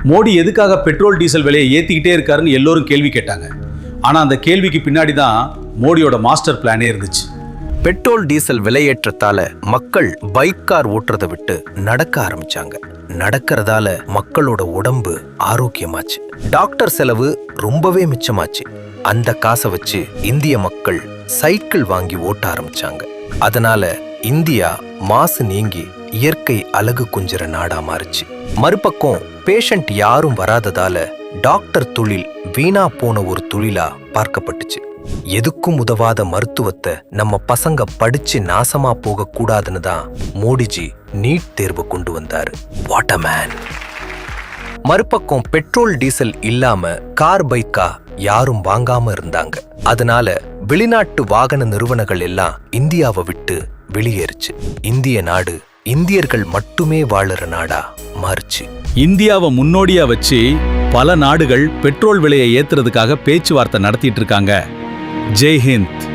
மோடி எதுக்காக petrol diesel விலையை ஏற்றிக்கிட்டே இருக்காருன்னு எல்லோரும் கேள்வி கேட்டாங்க. ஆனால் அந்த கேள்விக்கு பின்னாடி தான் மோடியோட மாஸ்டர் பிளானே இருந்துச்சு. பெட்ரோல் டீசல் விலையேற்றத்தால மக்கள் பைக் கார் ஓட்டுறதை விட்டு நடக்க ஆரம்பிச்சாங்க. நடக்கிறதால மக்களோட உடம்பு ஆரோக்கியமாச்சு. டாக்டர் செலவு ரொம்பவே மிச்சமாச்சு. அந்த காசை வச்சு இந்திய மக்கள் சைக்கிள் வாங்கி ஓட்ட ஆரம்பிச்சாங்க. அதனால இந்தியா மாசு நீங்கி இயற்கை அழகு குஞ்சுற நாடா மாறுச்சு. மறுபக்கம் பேஷண்ட் யாரும் வராததால டாக்டர் தொழில் வீணா போன ஒரு தொழிலா பார்க்கப்பட்டுச்சு. எதுக்கும் உதவாத மருத்துவத்தை நம்ம பசங்க படிச்சு நாசமா போக கூடாதுன்னு தான் மோடிஜி நீட் தேர்வு கொண்டு வந்தாரு. What a man. மறுபக்கம் பெட்ரோல் டீசல் இல்லாம கார் பைக்கா யாரும் வாங்காம இருந்தாங்க. அதனால வெளிநாட்டு வாகன நிறுவனங்கள் எல்லாம் இந்தியாவை விட்டு வெளியேறுச்சு. இந்திய நாடு இந்தியர்கள் மட்டுமே வாழற நாடா மாறுச்சு. இந்தியாவை முன்னோடியா வச்சு பல நாடுகள் பெட்ரோல் விலையை ஏத்துறதுக்காக பேச்சுவார்த்தை நடத்திட்டு இருக்காங்க. ஜெய் ஹிந்த்.